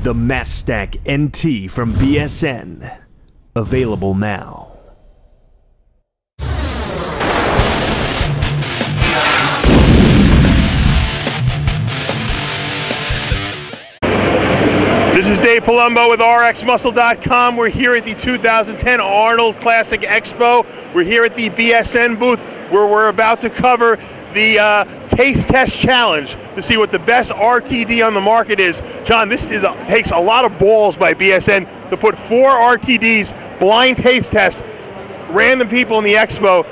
The Mass Stack NT from BSN. Available now. This is Dave Palumbo with RxMuscle.com. We're here at the 2010 Arnold Classic Expo. We're here at the BSN booth where we're about to cover the Taste Test Challenge to see what the best RTD on the market is. John, this takes a lot of balls by BSN to put 4 RTDs, blind taste tests, random people in the expo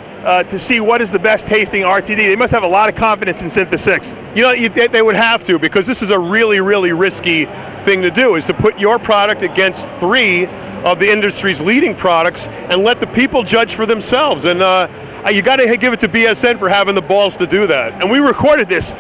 to see what is the best tasting RTD. They must have a lot of confidence in SYNTHA-6. You know, they would have to, because this is a really, really risky thing to do, is to put your product against 3 of the industry's leading products and let the people judge for themselves. And you got to give it to BSN for having the balls to do that. And we recorded this,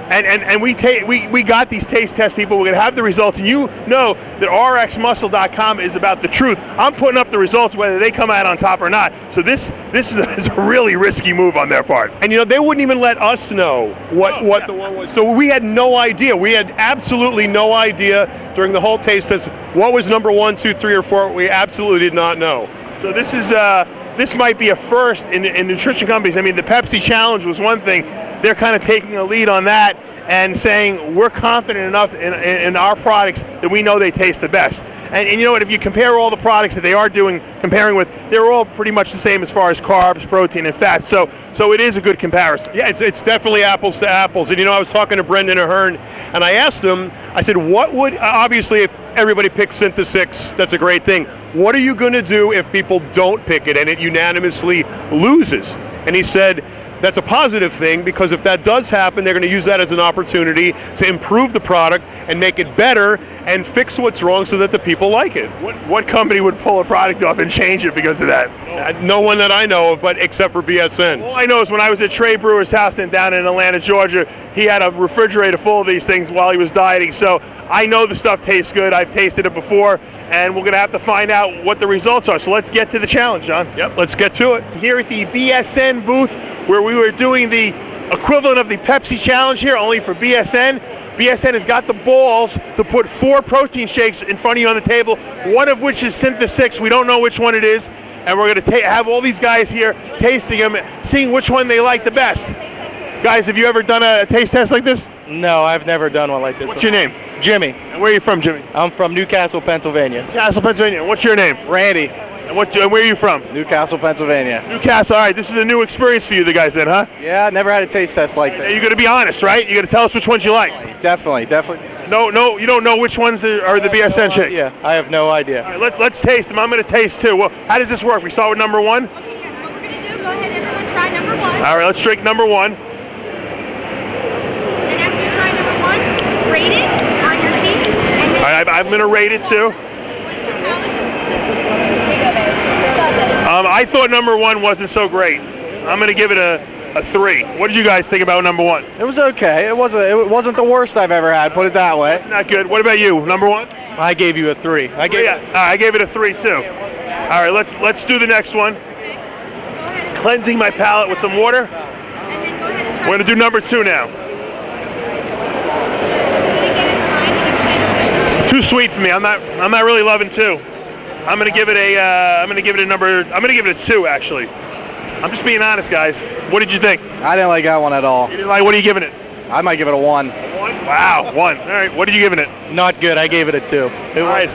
and we got these taste test people. We're going to have the results, and you know that RxMuscle.com is about the truth. I'm putting up the results whether they come out on top or not. So this is a really risky move on their part. And you know, they wouldn't even let us know what the one was. So we had no idea. We had absolutely no idea during the whole taste test what was number 1, 2, 3, or 4. We absolutely did not know. So this might be a first in nutrition companies. I mean, the Pepsi Challenge was one thing. They're kind of taking a lead on that and saying we're confident enough in our products that we know they taste the best. And you know what, if you compare all the products that they are comparing with, they're all pretty much the same as far as carbs, protein, and fat. So it is a good comparison. Yeah, it's definitely apples to apples. And you know, I was talking to Brendan Ahern, and I asked him, I said, what would, obviously if everybody picks SYNTHA-6, that's a great thing. What are you going to do if people don't pick it and it unanimously loses? And he said, that's a positive thing, because if that does happen, they're going to use that as an opportunity to improve the product and make it better and fix what's wrong so that the people like it. What company would pull a product off and change it because of that? No one that I know of, but except for BSN. All I know is when I was at Trey Brewer's house down in Atlanta, Georgia, he had a refrigerator full of these things while he was dieting. So I know the stuff tastes good. I've tasted it before, and we're going to have to find out what the results are. So let's get to the challenge, John. Yep, let's get to it. Here at the BSN booth, where we were doing the equivalent of the Pepsi Challenge here, only for BSN. BSN has got the balls to put 4 protein shakes in front of you on the table, one of which is SYNTHA-6. We don't know which one it is, and we're going to have all these guys here tasting them, seeing which one they like the best. Guys, have you ever done a taste test like this? No, I've never done one like this. What's your name? Jimmy. And where are you from, Jimmy? I'm from Newcastle, Pennsylvania. Newcastle, Pennsylvania. And what's your name? Randy. And where are you from? Newcastle, Pennsylvania. Newcastle. All right, this is a new experience for you, the guys, then, huh? Yeah, never had a taste test like this. You're going to be honest, right? You're going to tell us which ones you like. Definitely. No, you don't know which ones are the BSN shake? Yeah, I have no idea. All right, let's taste them. I'm going to taste too. Well, how does this work? We start with number 1? Okay, yes, what we're going to do, go ahead, everyone, try number 1. All right, let's drink number 1. And after you try number 1, rate it on your sheet. And then All right, I'm going to rate it too. I thought number 1 wasn't so great. I'm going to give it a 3. What did you guys think about number 1? It was okay. It wasn't the worst I've ever had, put it that way. It's not good. What about you? Number 1? I gave you a 3. I gave it a 3 too. All right, let's do the next one. Cleansing my palate with some water. We're going to do number 2 now. Too sweet for me. I'm not really loving 2. I'm gonna give it a 2 actually. I'm just being honest, guys. What did you think? I didn't like that one at all. You didn't like? What are you giving it? I might give it a 1. 1? Wow, 1. All right. What are you giving it? Not good. I gave it a 2. All right.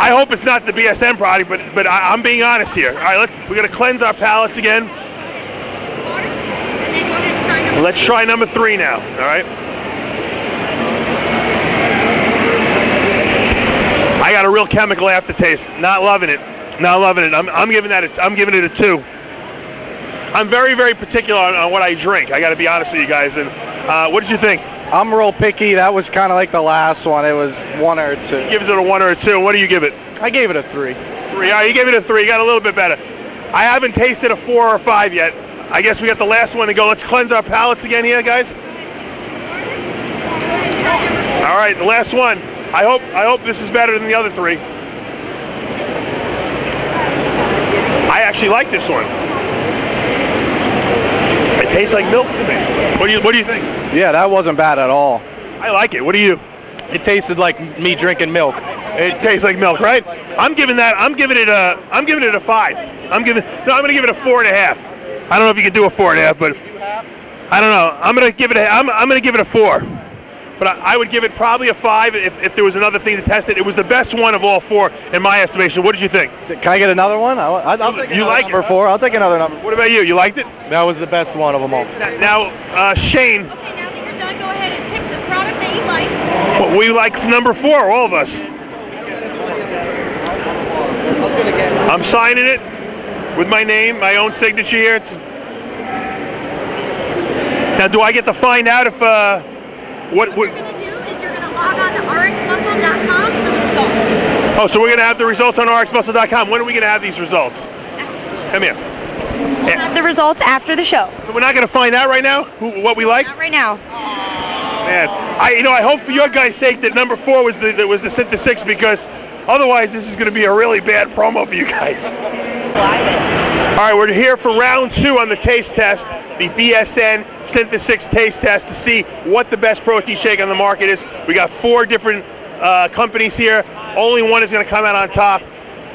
I hope it's not the BSN product, but I'm being honest here. All right, we're gonna cleanse our palates again. Let's try number 3 now. All right. I got a real chemical aftertaste. Not loving it. Not loving it. I'm giving it a 2. I'm very, very particular on what I drink. I got to be honest with you guys. And what did you think? I'm real picky. That was kind of like the last one. It was 1 or 2. You give it a 1 or a 2. What do you give it? I gave it a 3. 3. All right, you gave it a 3. You got a little bit better. I haven't tasted a 4 or 5 yet. I guess we got the last one to go. Let's cleanse our palates again here, guys. All right, the last one. I hope this is better than the other 3. I actually like this one. It tastes like milk to me. What do you think? Yeah, that wasn't bad at all. I like it. What do you? It tasted like me drinking milk. It tastes like milk, right? I'm giving it a 5. I'm gonna give it a 4.5. I don't know if you can do a 4.5, but I don't know. I'm gonna give it a 4. But I would give it probably a 5 if there was another thing to test it. It was the best one of all 4 in my estimation. What did you think? Can I get another one? I'll take You like number 4. I'll take another number. What about you? You liked it? That was the best one of them all. Now, Shane. Okay, now that you're done, go ahead and pick the product that you like. Well, we like number 4, all of us. I'm signing it with my name, my own signature here. Now, do I get to find out if What you're going to do is you're going to log on to rxmuscle.com for the results. Oh, so we're going to have the results on rxmuscle.com. When are we going to have these results? Come here. We'll have the results after the show. So we're not going to find out right now what we like? Not right now. Man, I hope for your guys' sake that number 4 was the SYNTHA-6, because otherwise this is going to be a really bad promo for you guys. All right, we're here for round 2 on the taste test, the BSN SYNTHA-6 taste test, to see what the best protein shake on the market is. We got 4 different companies here. Only one is going to come out on top.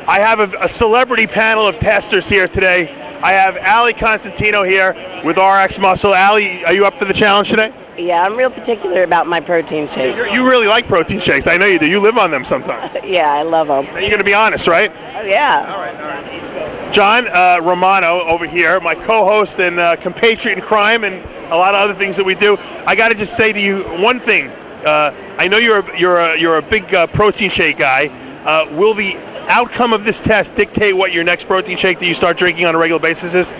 I have a celebrity panel of testers here today. I have Ali Constantino here with RX Muscle. Ali, are you up for the challenge today? Yeah, I'm real particular about my protein shakes. You really like protein shakes. I know you do. You live on them sometimes. Yeah, I love them. And you're going to be honest, right? Oh, yeah. All right. John Romano over here, my co-host and compatriot in crime, and a lot of other things that we do. I got to just say to you one thing. I know you're a big protein shake guy. Will the outcome of this test dictate what your next protein shake that you start drinking on a regular basis is?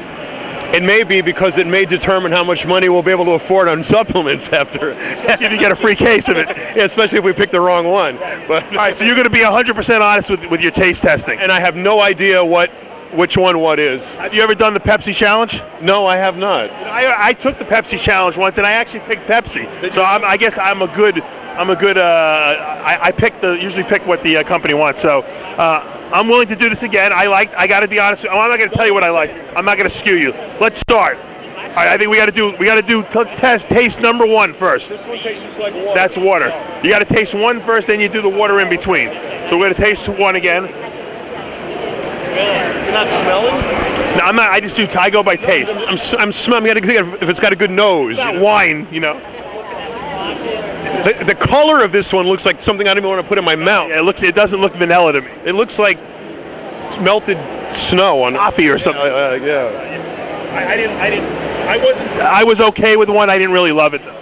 It may be, because it may determine how much money we'll be able to afford on supplements after. See if you get a free case of it. Yeah, especially if we pick the wrong one. But all right, so you're going to be 100% honest with your taste testing. And I have no idea which one what is. Have you ever done the Pepsi challenge? No, I have not. I took the Pepsi challenge once, and I actually picked Pepsi. So I guess I usually pick what the company wants. So I'm willing to do this again. I got to be honest. I'm not going to tell you what I like. I'm not going to skew you. Let's start. All right, I think we got to do. Let's test taste number 1 first. This one tastes just like water. That's water. You got to taste 1 first, then you do the water in between. So we're going to taste 1 again. You're not smelling? No, I'm not. I go by taste. I'm smelling. You got to think if it's got a good nose. It's not wine, you know. The color of this one looks like something I don't even want to put in my mouth. Yeah, it doesn't look vanilla to me. It looks like melted snow on coffee or something. Yeah. I was okay with 1. I didn't really love it though.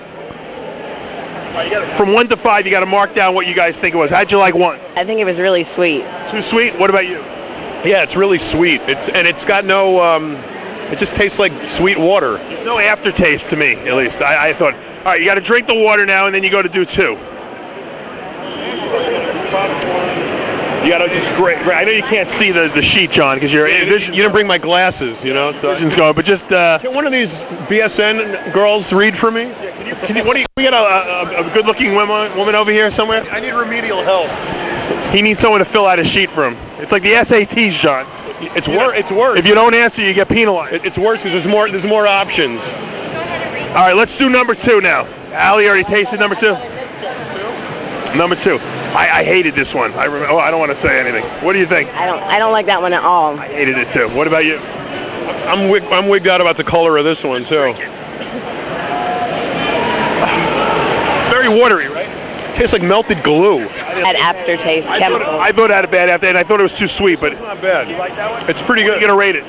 From 1 to 5, you got to mark down what you guys think it was. How'd you like 1? I think it was really sweet. Too sweet? What about you? Yeah, it's really sweet. It's got no. It just tastes like sweet water. There's no aftertaste to me, at least. I thought. All right, you got to drink the water now, and then you go to do 2. You got to just great. I know you can't see the sheet, John, because your vision. You didn't bring my glasses, you know. So vision's going, but just. Can one of these BSN girls read for me? We got a good-looking woman over here somewhere? I need remedial help. He needs someone to fill out a sheet for him. It's like the SATs, John. It's worse. If you don't answer, you get penalized. It's worse because there's more options. All right, let's do number 2 now. Ali already tasted number 2. Number 2. I hated this one. I don't want to say anything. What do you think? I don't like that one at all. I hated it too. What about you? I'm wigged out about the color of this one too. Very watery, right? Tastes like melted glue. Bad aftertaste, chemical. I thought it had a bad aftertaste, and I thought it was too sweet, but It's not bad. you like that one? It's pretty You're good. gonna rate it?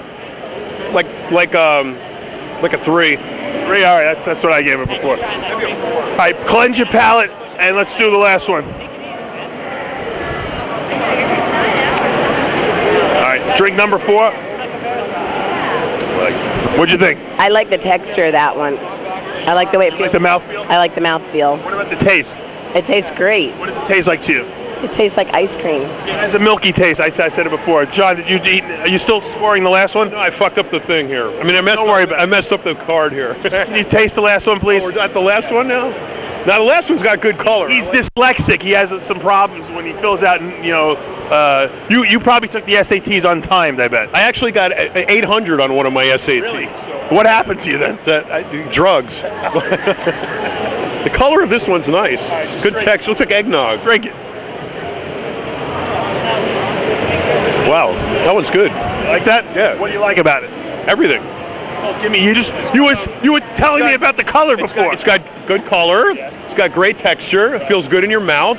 Like a 3. 3. All right, that's what I gave it before. All right, cleanse your palate, and let's do the last one. All right, drink number 4. What'd you think? I like the texture of that one. I like the way it feels. Like the mouthfeel? I like the mouthfeel. What about the taste? It tastes great. What does it taste like to you? It tastes like ice cream. It has a milky taste. I said it before. John, did you eat? Are you still scoring the last one? No, I fucked up the thing here. I mean, I messed up the card here. Can you taste the last one, please? Oh, we're at the last one now? Now the last one's got good color. He's dyslexic. He has some problems when he fills out. You probably took the SATs untimed, I bet. I actually got 800 on one of my SATs. Really? What happened to you then? Drugs. The color of this one's nice. Good texture. Looks like eggnog. Drink it. Wow, that one's good. Like that? Yeah. What do you like about it? Everything. Oh, give me. You were telling me about the color before. It's got good color. It's got great texture. It feels good in your mouth,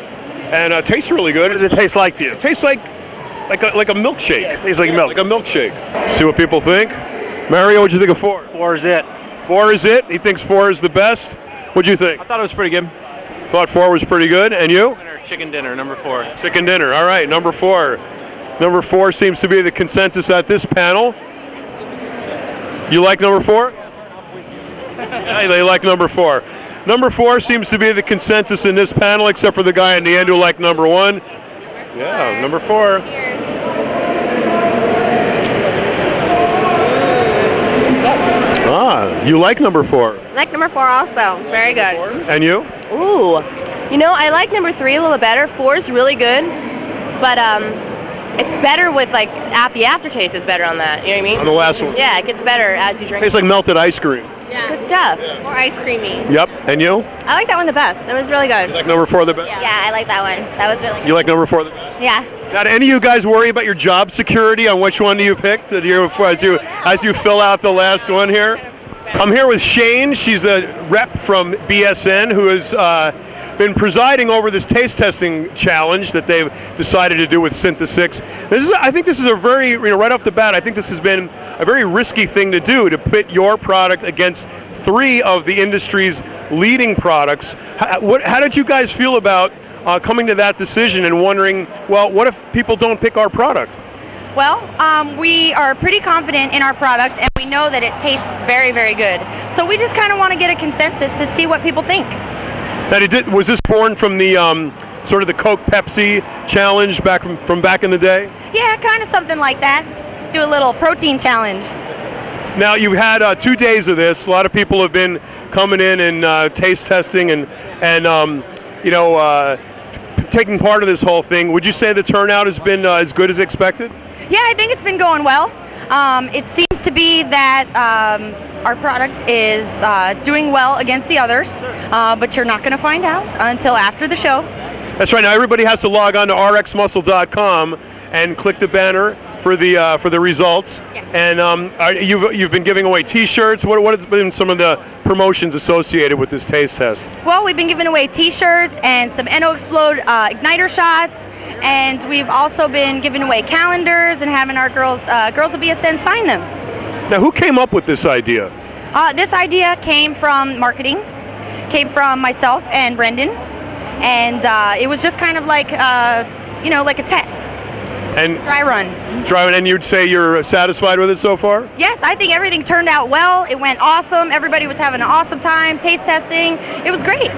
and tastes really good. What does it taste like to you? It tastes like a milkshake. Yeah, it tastes like milk. Like a milkshake. See what people think. Mario, what'd you think of 4? 4 is it. 4 is it. He thinks 4 is the best. What'd you think? I thought it was pretty good. Thought 4 was pretty good. And you? Chicken dinner, number 4. Chicken dinner. All right, number 4. Number 4 seems to be the consensus at this panel. You like number 4? Yeah, they like number 4. Number 4 seems to be the consensus in this panel, except for the guy in the end who liked number 1. Yeah, number 4. Ah, you like number 4. I like number 4 also. Very good. And you? Ooh. You know, I like number 3 a little bit better. 4 is really good, but it's better with like the aftertaste is better on that. You know what I mean? On the last one. Yeah, it gets better as you drink. Tastes like melted ice cream. Yeah. Good stuff. More ice creamy. Yep. And you? I like that one the best. It was really good. You like number 4 the best? Yeah, I like that one. That was really good. You like number 4 the best? Yeah. Now, do any of you guys worry about your job security on which one do you pick as you fill out the last one here? I'm here with Shane. She's a rep from BSN who has been presiding over this taste testing challenge that they've decided to do with SYNTHA-6. I think this is a very, right off the bat, I think this has been a very risky thing to do, to pit your product against 3 of the industry's leading products. How did you guys feel about coming to that decision and wondering, well, what if people don't pick our product? Well, we are pretty confident in our product, and we know that it tastes very, very good. So we just kind of want to get a consensus to see what people think. Now, was this born from the sort of the Coke Pepsi challenge back from back in the day? Yeah, kind of something like that. Do a little protein challenge. Now, you've had 2 days of this. A lot of people have been coming in and taste testing and taking part of this whole thing. Would you say the turnout has been as good as expected? Yeah, I think it's been going well. It seems to be that our product is doing well against the others, but you're not going to find out until after the show. That's right. Now everybody has to log on to rxmuscle.com and click the banner for the results. Yes. And you've been giving away T-shirts. What have been some of the promotions associated with this taste test? Well, we've been giving away T-shirts and some Explode igniter shots, and we've also been giving away calendars and having our girls of BSN sign them. Now, who came up with this idea? This idea came from marketing, came from myself and Brendan, and it was just kind of like like a test. And dry run. And you'd say you're satisfied with it so far? Yes, I think everything turned out well. It went awesome. Everybody was having an awesome time. Taste testing. It was great.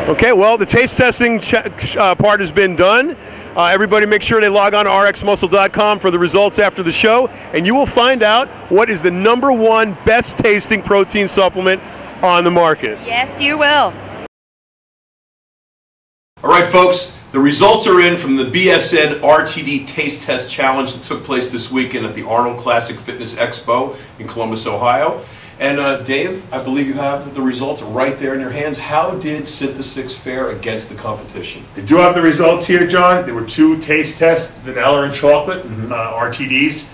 Okay, well, the taste testing part has been done. Everybody make sure they log on to rxmuscle.com for the results after the show, and you will find out what is the #1 best tasting protein supplement on the market. Yes, you will. All right, folks, the results are in from the BSN RTD Taste Test Challenge that took place this weekend at the Arnold Classic Fitness Expo in Columbus, Ohio. And Dave, I believe you have the results right there in your hands. How did SYNTHA-6 fare against the competition? I do have the results here, John. There were 2 taste tests, vanilla and chocolate, RTDs.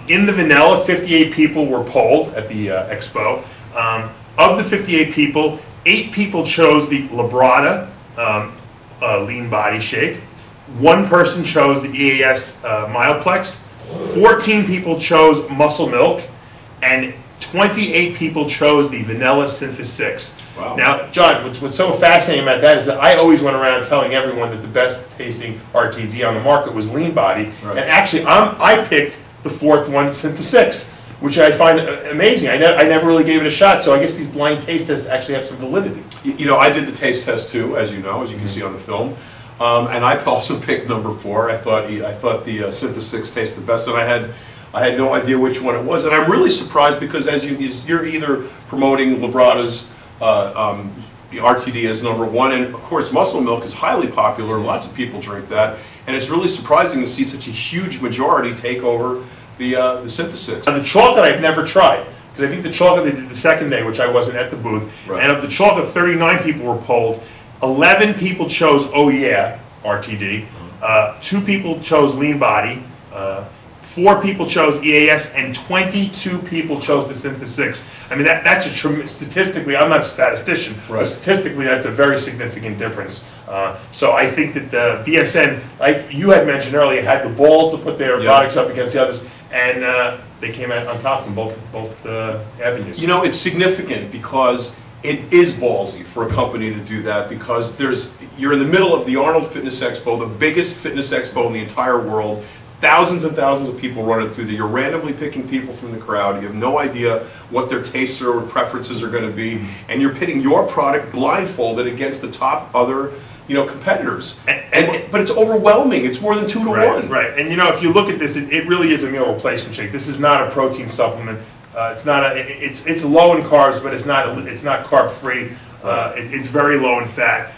In the vanilla, 58 people were polled at the expo. Of the 58 people, 8 people chose the Labrada lean body shake. 1 person chose the EAS Mileplex. 14 people chose Muscle Milk, and 28 people chose the vanilla SYNTHA-6. Wow. Now, John, what's so fascinating about that is that I always went around telling everyone that the best tasting RTD on the market was lean body, right. And actually I picked the 4th one, SYNTHA-6, which I find amazing. I never really gave it a shot, so I guess these blind taste tests actually have some validity. You know, I did the taste test too, as you know, as you can see on the film, and I also picked number 4. I thought the SYNTHA-6 tasted the best, and I had no idea which one it was, and I'm really surprised because as you're either promoting Labrada's the RTD as #1, and of course Muscle Milk is highly popular, lots of people drink that, and it's really surprising to see such a huge majority take over the SYNTHA-6. Now, the chocolate I've never tried, because I think the chocolate they did the second day, which I wasn't at the booth, and of the chocolate, 39 people were polled. 11 people chose Oh Yeah RTD. 2 people chose Lean Body. 4 people chose EAS, and 22 people chose the SYNTHA-6. I mean, that's a tremendous, statistically, I'm not a statistician, but statistically that's a very significant difference. So I think that the BSN, like you had mentioned earlier, had the balls to put their products up against the others, and they came out on top in both avenues. You know, it's significant because it is ballsy for a company to do that, because you're in the middle of the Arnold Fitness Expo, the biggest fitness expo in the entire world. Thousands and thousands of people running through there. You're randomly picking people from the crowd. You have no idea what their tastes or preferences are going to be, and you're pitting your product blindfolded against the top other, competitors. But it's overwhelming. It's more than 2 to 1. Right. And if you look at this, it really is a meal replacement shake. This is not a protein supplement. It's not it's low in carbs, but it's not carb free. It's very low in fat.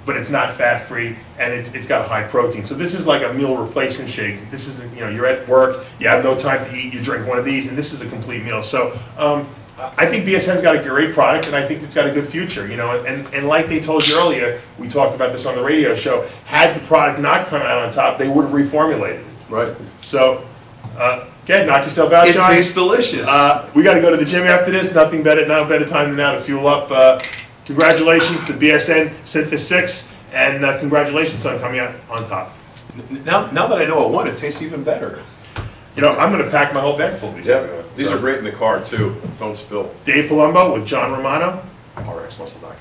But it's not fat-free, and it's got high protein. So this is like a meal replacement shake. This isn't, you're at work, you have no time to eat, you drink one of these, and this is a complete meal. So I think BSN's got a great product, and I think it's got a good future. And like they told you earlier, we talked about this on the radio show, had the product not come out on top, they would have reformulated it. Right. So, again, knock yourself out, John. It tastes delicious. We got to go to the gym after this. No better time than now to fuel up. Congratulations to BSN SYNTHA-6, and congratulations on coming out on top. Now that I know it won, it tastes even better. I'm going to pack my whole bag full of these. These are great in the car, too. Don't spill. Dave Palumbo with John Romano, RxMuscle.com.